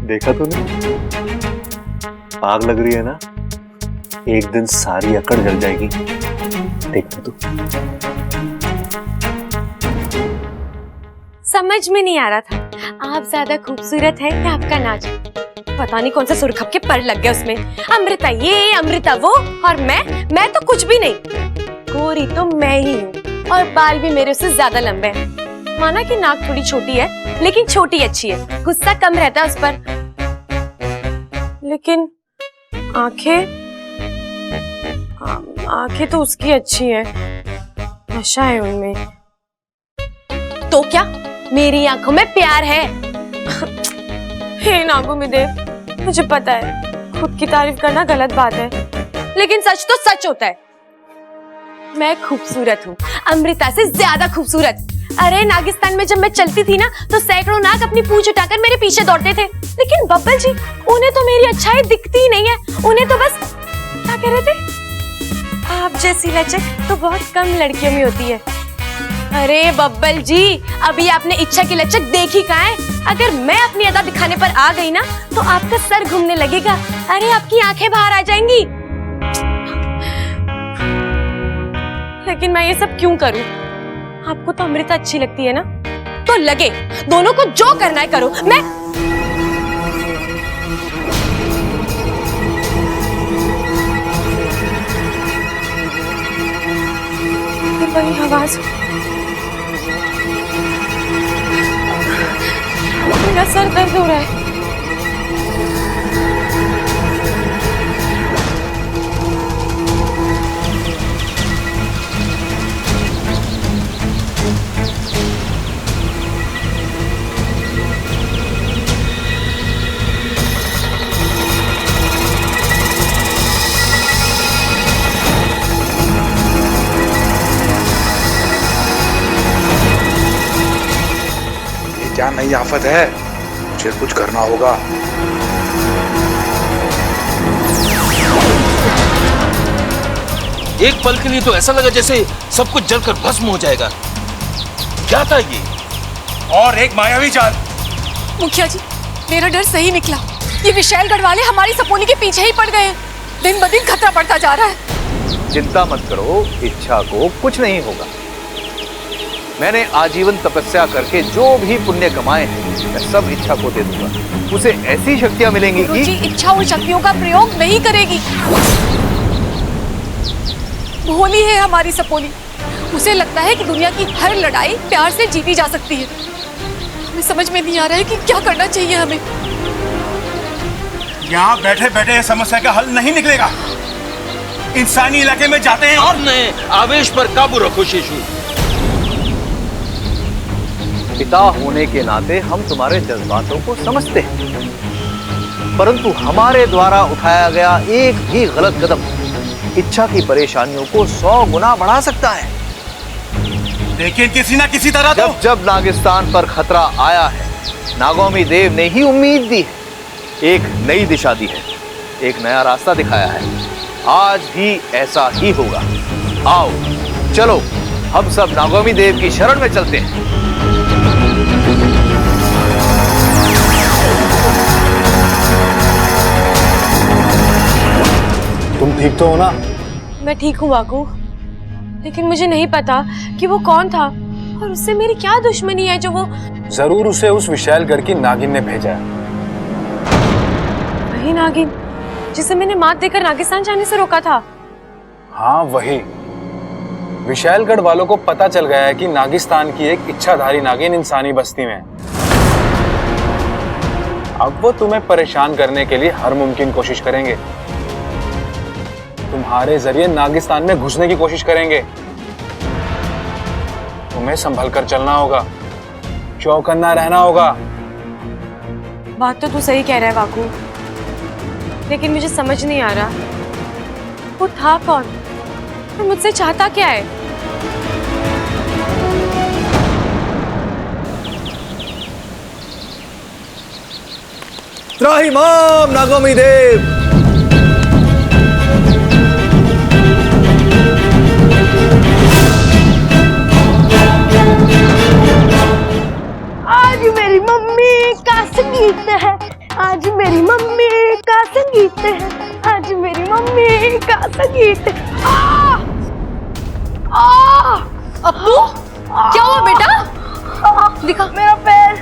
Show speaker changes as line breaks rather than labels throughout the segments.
देखा तूने? आग लग रही है ना, एक दिन सारी अकड़ जल जाएगी। देखना तू।
समझ में नहीं आ रहा था आप ज्यादा खूबसूरत है या आपका नाच। पता नहीं कौन सा सुरखप के पर लग गया उसमें। अमृता ये अमृता वो, और मैं तो कुछ भी नहीं। गोरी तो मैं ही हूँ और बाल भी मेरे से ज्यादा लंबे हैं। माना कि नाक थोड़ी छोटी है लेकिन छोटी अच्छी है, गुस्सा कम रहता है उस पर। लेकिन आंखें तो उसकी अच्छी है, नशा है उनमें। तो क्या मेरी आंखों में प्यार है? हे नागोमीदेव, मुझे पता है खुद की तारीफ करना गलत बात है, लेकिन सच तो सच होता है। मैं खूबसूरत हूँ, अमृता से ज्यादा खूबसूरत। अरे नागिस्तान में जब मैं चलती थी ना तो सैकड़ों नाग अपनी पूंछ उठाकर मेरे पीछे दौड़ते थे, लेकिन बब्बल जी उन्हें तो मेरी अच्छाई दिखती ही नहीं है। उन्हें तो बस, क्या कह रहे थे, आप जैसी लचक तो बहुत कम लड़कियों में होती है। अरे बब्बल जी, अभी आपने इच्छा की लचक देखी कहाँ है? अगर मैं अपनी अदा दिखाने पर आ गई ना तो आपका सर घूमने लगेगा। अरे आपकी आंखें बाहर आ जाएंगी। लेकिन मैं ये सब क्यों करूं? आपको तो अमृता अच्छी लगती है ना, तो लगे, दोनों को जो करना है करो। मैं वही आवाज, मेरा सर दर्द हो रहा है।
क्या नई आफत है? मुझे कुछ करना होगा।
एक पल के लिए तो ऐसा लगा जैसे सब कुछ जलकर भस्म हो जाएगा। क्या था ये?
और एक मायावी चाल।
मुखिया जी, मेरा डर सही निकला। ये विशालगढ़ वाले हमारी सपोनी के पीछे ही पड़ गए। दिन ब दिन खतरा बढ़ता जा रहा है।
चिंता मत करो, इच्छा को कुछ नहीं होगा। मैंने आजीवन तपस्या करके जो भी पुण्य कमाए हैं, मैं सब इच्छा को दे दूंगा। उसे ऐसी शक्तियां मिलेंगी कि
जी इच्छा उन शक्तियों का प्रयोग नहीं करेगी। भोली है हमारी सपोली। उसे लगता है कि दुनिया की हर लड़ाई प्यार से जीती जा सकती है। हमें समझ में नहीं आ रहा है कि क्या करना चाहिए हमें।
यहाँ बैठे बैठे इस समस्या का हल नहीं निकलेगा। इंसानी इलाके में जाते हैं और
अपने आवेश पर काबू रखो शिशु।
पिता होने के नाते हम तुम्हारे जज्बातों को समझते हैं, परंतु हमारे द्वारा उठाया गया एक भी गलत कदम इच्छा की परेशानियों को 100 गुना बढ़ा सकता है।
लेकिन किसी ना किसी तरह
जब जब नागिस्तान पर खतरा आया है, नागोमीदेव ने ही उम्मीद दी है, एक नई दिशा दी है, एक नया रास्ता दिखाया है। आज भी ऐसा ही होगा। आओ चलो, हम सब नागोमीदेव की शरण में चलते हैं।
तुम ठीक तो हो ना?
मैं ठीक हूँ वाकू, लेकिन मुझे नहीं पता कि वो कौन था और उससे मेरी क्या दुश्मनी है जो वो।
जरूर उसे उस विशालगढ़ की नागिन ने भेजा है।
वही नागिन जिसे मैंने मात देकर नागिस्तान जाने से रोका था।
हाँ वही। विशालगढ़ वालों को पता चल गया है कि नागिस्तान की एक इच्छाधारी नागिन इंसानी बस्ती में है। अब वो तुम्हें परेशान करने के लिए हर मुमकिन कोशिश करेंगे। तुम्हारे जरिए नागिस्तान में घुसने की कोशिश करेंगे। तुम्हें संभल कर चलना होगा, चौकन्ना रहना होगा।
बात तो तू सही कह रहा है वाकू, लेकिन मुझे समझ नहीं आ रहा वो था कौन और मुझसे चाहता क्या है।
त्राहिमाम नागोमीदेव।
है, आज मेरी मम्मी का संगीत है, आज मेरी मम्मी का संगीत है।
अप्पू, क्या हुआ बेटा? दिखा।
मेरा पैर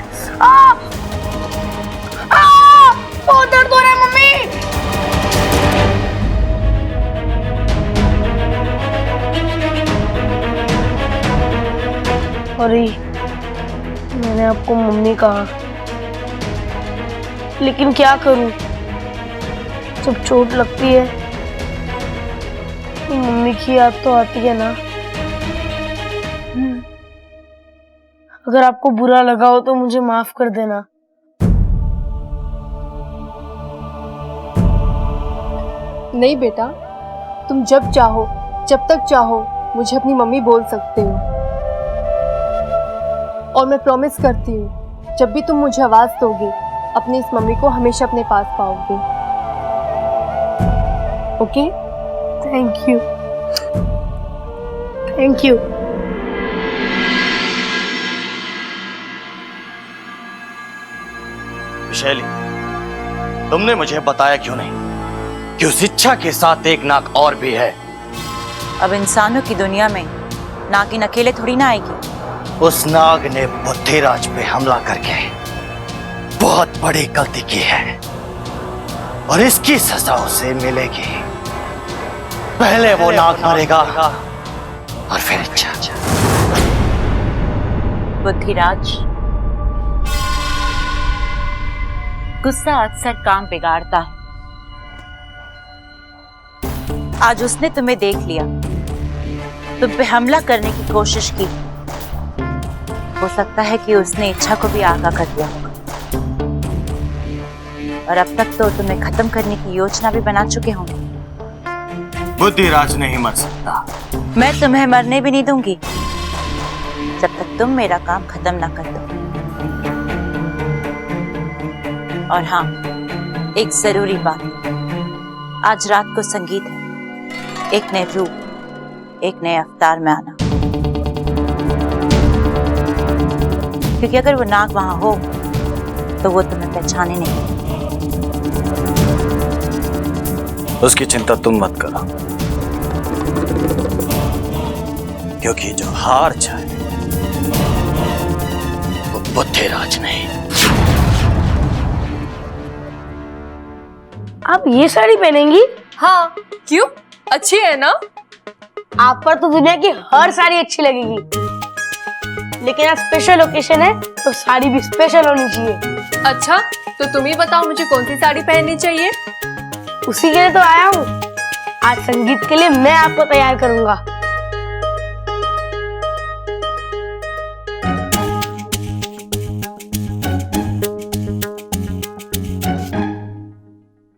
बहुत दर्द हो रहा है मम्मी। अरे मैंने आपको मम्मी कहा, लेकिन क्या करूं, जब चोट लगती है तो मम्मी की याद तो आती है ना। अगर आपको बुरा लगा हो तो मुझे माफ कर देना।
नहीं बेटा, तुम जब चाहो, जब तक चाहो मुझे अपनी मम्मी बोल सकते हो। और मैं प्रॉमिस करती हूँ, जब भी तुम मुझे आवाज दोगे, अपनी इस मम्मी को हमेशा अपने पास पाओगे। Okay?
Thank you, thank you.
विशैली, तुमने मुझे बताया क्यों नहीं कि उस इच्छा के साथ एक नाग और भी है?
अब इंसानों की दुनिया में नागिन अकेले थोड़ी ना आएगी।
उस नाग ने बुद्धिराज पे हमला करके बहुत बड़ी गलती की है और इसकी सजा उसे मिलेगी। पहले वो नाग मरेगा और फिर इच्छा।
बुद्धिराज, गुस्सा अक्सर काम बिगाड़ता है। आज उसने तुम्हें देख लिया, तुम पे हमला करने की कोशिश की। हो सकता है कि उसने इच्छा को भी आगाह कर दिया होगा और अब तक तो तुम्हें खत्म करने की योजना भी बना चुके होंगे।
बुद्धिराज नहीं मर सकता।
मैं तुम्हें मरने भी नहीं दूंगी जब तक तुम मेरा काम खत्म ना कर दो। और हाँ, एक जरूरी बात, आज रात को संगीत है। एक नए रूप, एक नए अवतार में आना, क्योंकि अगर वो नाग वहां हो तो वो तुम्हें पहचाने नहीं।
उसकी चिंता तुम मत करो, क्योंकि जो हार जाए वो बुद्धिराज नहीं।
आप ये साड़ी पहनेंगी?
हाँ, क्यों? अच्छी है ना?
आप पर तो दुनिया की हर साड़ी अच्छी लगेगी, लेकिन आज स्पेशल ओकेशन है तो साड़ी भी स्पेशल होनी चाहिए।
अच्छा, तो तुम ही बताओ मुझे कौन सी साड़ी पहननी चाहिए?
उसी के लिए तो आया हूँ। आज संगीत के लिए मैं आपको तैयार करूंगा।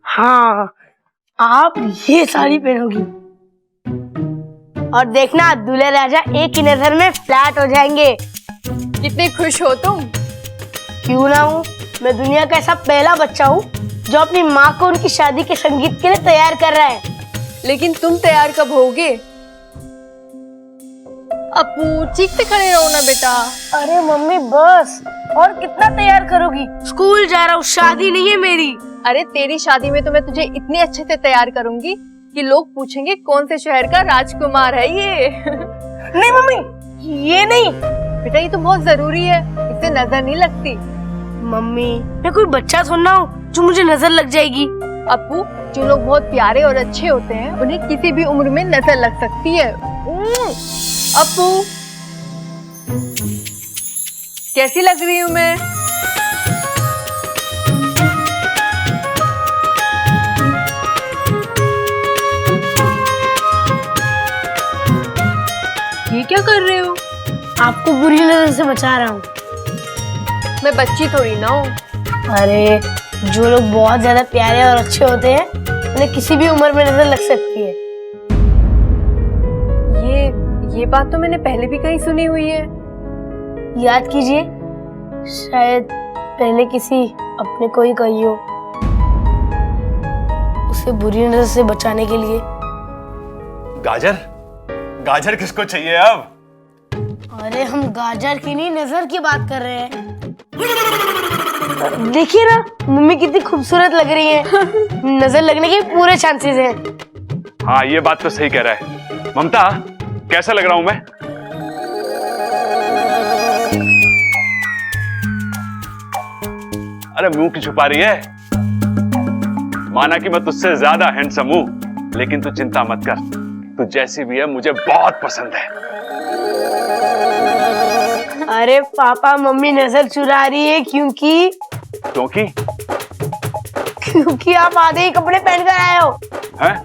हाँ, आप ये साड़ी पहनोगी और देखना दूल्हे राजा एक ही नजर में फ्लैट हो जाएंगे।
कितनी खुश हो तुम?
क्यों ना हूँ, मैं दुनिया का ऐसा पहला बच्चा हूँ जो अपनी माँ को उनकी शादी के संगीत के लिए तैयार कर रहा है।
लेकिन तुम तैयार कब होगे? अपू, चीखते खड़े रहो ना बेटा।
अरे मम्मी बस, और कितना तैयार करोगी? स्कूल जा रहा हूँ, शादी नहीं है मेरी।
अरे तेरी शादी में तो मैं तुझे इतने अच्छे से तैयार करूंगी कि लोग पूछेंगे कौन से शहर का राजकुमार है ये।
नहीं मम्मी, ये नहीं।
बेटा ये तो बहुत जरूरी है, इससे नजर नहीं लगती।
मम्मी, मैं कोई बच्चा थोड़ा हूँ जो मुझे नजर लग जाएगी।
अपू, जो लोग बहुत प्यारे और अच्छे होते हैं उन्हें किसी भी उम्र में नजर लग सकती है। अपू, कैसी लग रही हूँ मैं? ये क्या कर रहे हो?
आपको बुरी नजर से बचा रहा हूँ।
मैं बच्ची थोड़ी ना हूँ।
अरे जो लोग बहुत ज्यादा प्यारे और अच्छे होते हैं उन्हें किसी भी उम्र में नजर लग सकती है।
ये बात तो मैंने पहले भी कहीं सुनी हुई है।
याद कीजिए, शायद पहले किसी अपने को ही कही हो, उसे बुरी नजर से बचाने के लिए।
गाजर? गाजर किसको चाहिए अब?
अरे हम गाजर की नहीं, नजर की बात कर रहे हैं।
देखिए ना मम्मी कितनी खूबसूरत लग रही है। नजर लगने के पूरे चांसेस हैं।
हाँ ये बात तो सही कह रहा है। ममता कैसा लग रहा हूं मैं? अरे मुंह की छुपा रही है? माना कि मैं तुझसे ज्यादा हैंडसम हूं, लेकिन तू चिंता मत कर, तू जैसी भी है मुझे बहुत पसंद है।
अरे पापा मम्मी नजर चुरा रही है क्योंकि आप आधे ही कपड़े पहन कर आए हो।
हैं?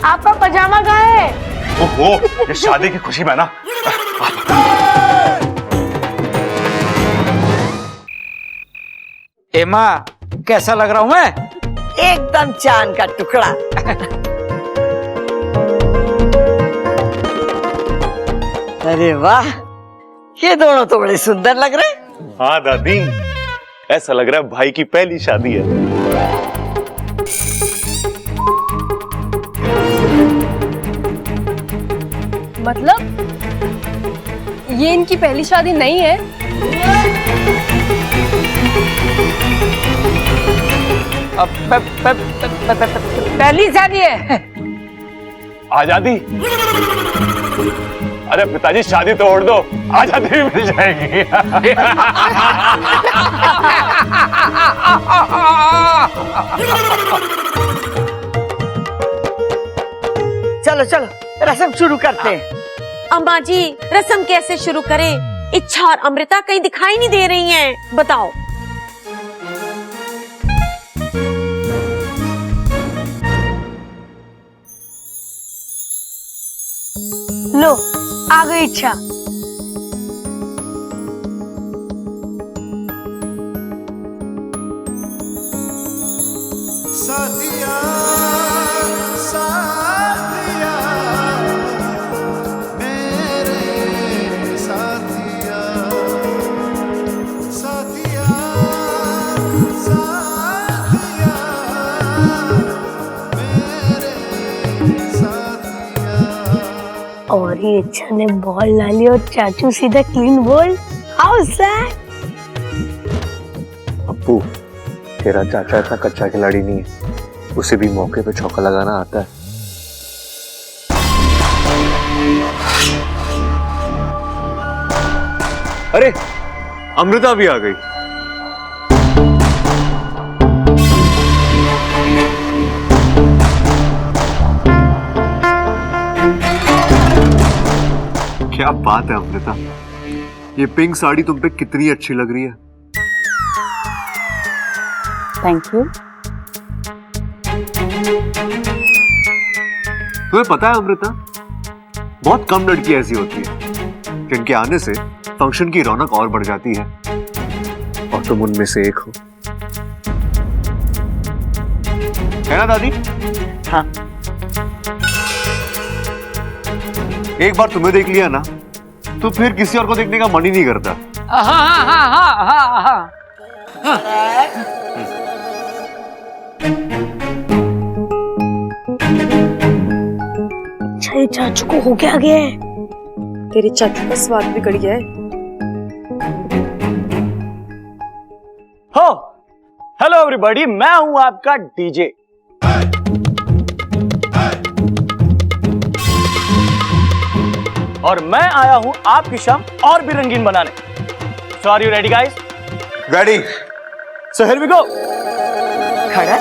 आपका पजामा कहाँ है?
ओहो, ये शादी की खुशी में ना।
एमा कैसा लग रहा हूं मैं?
एकदम चांद का टुकड़ा। अरे वाह, ये दोनों तो बड़े सुंदर लग रहे हैं।
हाँ दादी, ऐसा लग रहा है भाई की पहली शादी है।
मतलब ये इनकी पहली शादी नहीं है?
पहली शादी है।
आजादी? अरे पिताजी शादी तो छोड़ दो, आजादी भी मिल जाएगी।
चलो चलो रस्म शुरू करते हैं।
अम्मा जी रस्म कैसे शुरू करें? इच्छा और अमृता कहीं दिखाई नहीं दे रही हैं, बताओ।
लो आ गई इच्छा।
साथिया साथिया मेरे साथिया साथिया साथिया मेरे साथिया।
और ये इच्छा ने बॉल डाली और चाचू सीधा clean ball. How sad.
Appu, तेरा चाचा इतना कच्चा खिलाड़ी नहीं है, उसे भी मौके पे चौका लगाना आता है। अरे अमृता भी आ गई। क्या बात है अमृता, ये पिंक साड़ी तुम पे कितनी अच्छी लग रही है।
Thank you.
तुम्हें पता है अमृता, बहुत कम लड़की ऐसी होती है जिनके आने से फंक्शन की रौनक और बढ़ जाती है, और तुम उनमें से एक हो। है ना दादी?
हाँ।
एक बार तुम्हें देख लिया ना तो फिर किसी और को देखने का मन ही नहीं करता।
हाँ हाँ हाँ हाँ हाँ हाँ।
अच्छा चाचू को हो क्या गया है?
तेरे चाचू का स्वाद बिगड़ गया है।
हो हेलो एवरीबॉडी, मैं हूं आपका डीजे। और मैं आया हूं आपकी शाम और भी रंगीन बनाने। So are you ready guys?
Ready.
So here we go. खड़ा,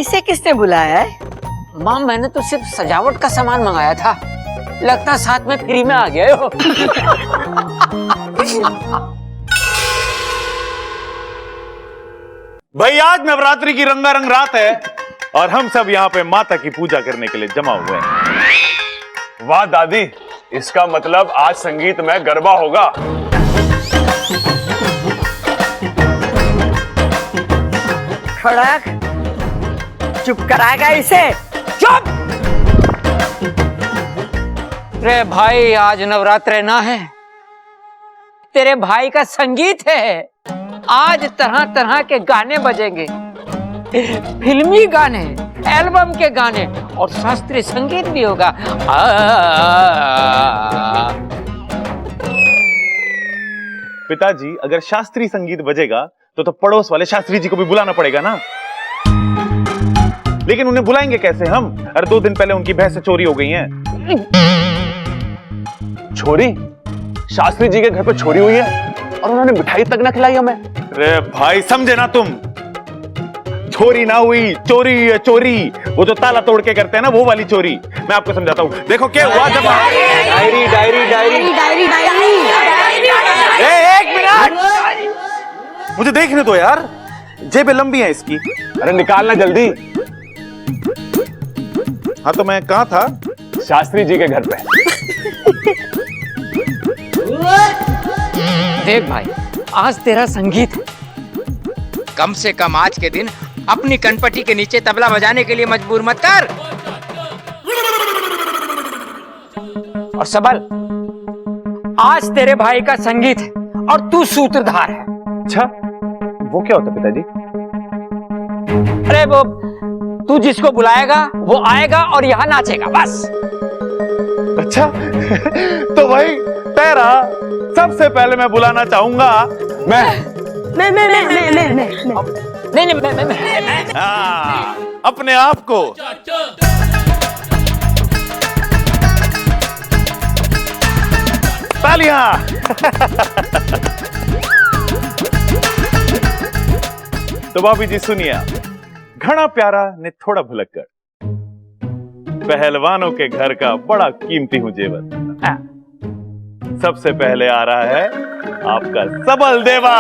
इसे किसने बुलाया है?
माँ मैंने तो सिर्फ सजावट का सामान मंगाया था, लगता साथ में फ्री में आ गए हो।
भाई आज नवरात्रि की रंगारंग रात है और हम सब यहाँ पे माता की पूजा करने के लिए जमा हुए हैं।
वाह दादी, इसका मतलब आज संगीत में गरबा होगा।
खड़क, चुप कराएगा इसे?
चुप! रे भाई आज नवरात्र ना है, तेरे भाई का संगीत है। आज तरह तरह के गाने बजेंगे, फिल्मी गाने, एल्बम के गाने और शास्त्रीय संगीत भी होगा।
पिताजी, अगर शास्त्रीय संगीत बजेगा
तो पड़ोस वाले शास्त्री जी को भी बुलाना पड़ेगा ना। लेकिन उन्हें बुलाएंगे कैसे हम? अरे 2 दिन पहले उनकी भैंसें चोरी हो गई हैं।
छोरी? शास्त्री जी के घर पे छोरी हुई है और उन्होंने मिठाई तक ना खिलाई हमें।
अरे भाई समझे ना तुम, चोरी ना हुई, चोरी हुई है, चोरी। वो जो ताला तोड़ के करते हैं ना, वो वाली चोरी। मैं आपको समझाता हूँ। देखो क्या हुआ जब
diary diary diary diary diary.
एक मिनट, मुझे देखने दो यार, जेबें लंबी हैं इसकी।
अरे निकालना जल्दी।
हाँ तो मैं कहाँ था?
शास्त्री जी के घर पे।
देख भाई, आज तेरा संगीत है। कम से कम आज के दिन अपनी कनपटी के नीचे तबला बजाने के लिए मजबूर मत कर। और सबल, आज तेरे भाई का संगीत है और तू सूत्रधार है।
अच्छा, वो क्या होता है पिताजी?
अरे वो, तू जिसको बुलाएगा वो आएगा और यहाँ नाचेगा, बस।
अच्छा तो भाई तेरा सबसे पहले मैं बुलाना चाहूंगा मैं अपने आप को। तालियां। तो भाभी जी सुनिए, घना प्यारा ने थोड़ा भुलक कर, पहलवानों के घर का बड़ा कीमती हूं जेवर। सबसे पहले आ रहा है आपका सबल देवा।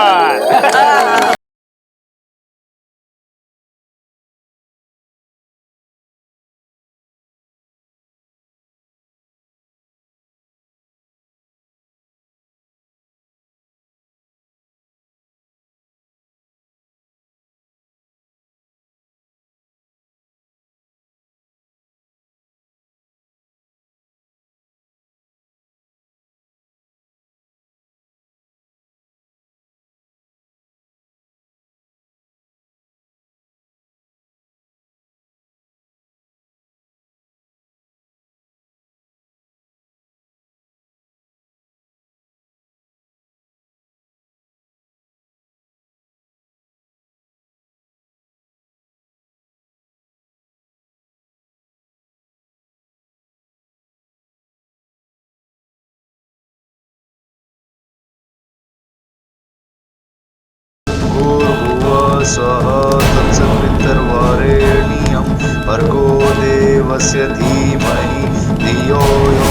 तत्सवितुर्वरेण्यं भर्गो देवस्य धीमहि धियो यो।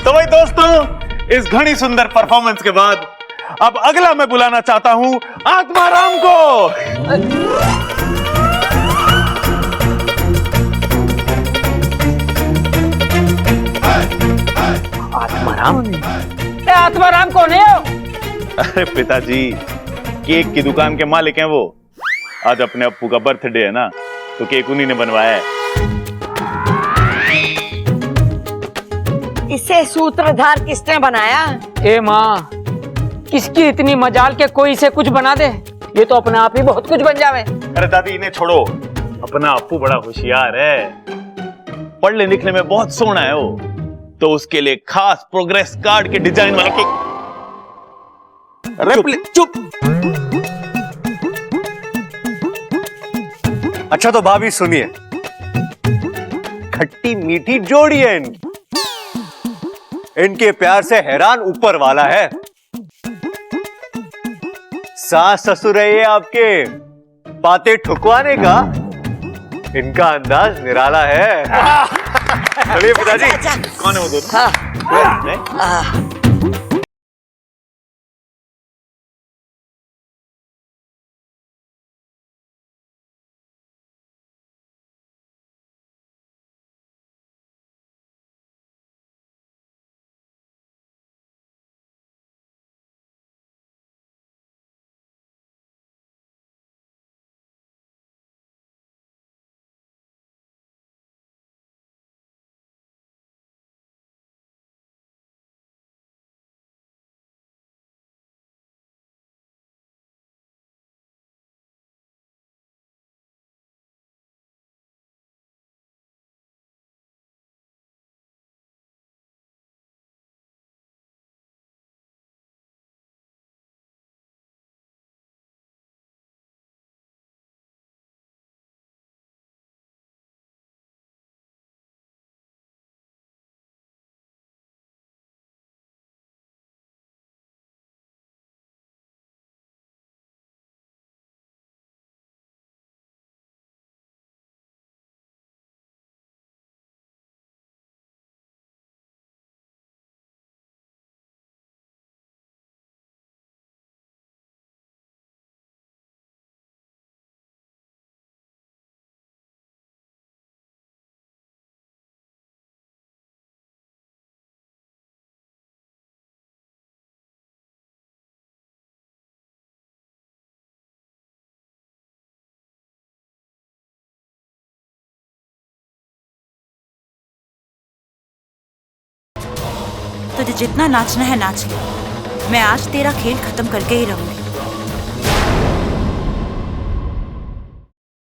तो भाई दोस्तों, इस घनी सुंदर परफॉर्मेंस के बाद अब अगला मैं बुलाना चाहता हूं आत्माराम को।
आत्माराम? आत्माराम कौन है?
अरे पिताजी, केक की दुकान के मालिक हैं वो। आज अपने अप्पू का बर्थडे है ना, तो केक उन्हीं ने बनवाया है।
इसे सूत्रधार किसने बनाया?
ए माँ, किसकी इतनी मजाल के कोई इसे कुछ बना दे? ये तो अपने आप ही बहुत कुछ बन जावे।
अरे दादी इन्हें छोड़ो, अपना अप्पू बड़ा होशियार है, पढ़ने लिखने में बहुत सोना है वो। तो उसके लिए खास प्रोग्रेस कार्ड के डिजाइन वाला केक।
चुप। अच्छा तो भाभी सुनिए, खट्टी मीठी जोड़ी है इनके प्यार से हैरान ऊपर वाला है। सास ससुर है ये आपके, बातें ठुकवाने का इनका अंदाज निराला है। चलिए पिताजी।
कौन है वो दोनों?
हाँ।
तुझे जितना नाचना है नाच ले। मैं आज तेरा खेल खत्म करके ही रहूंगी।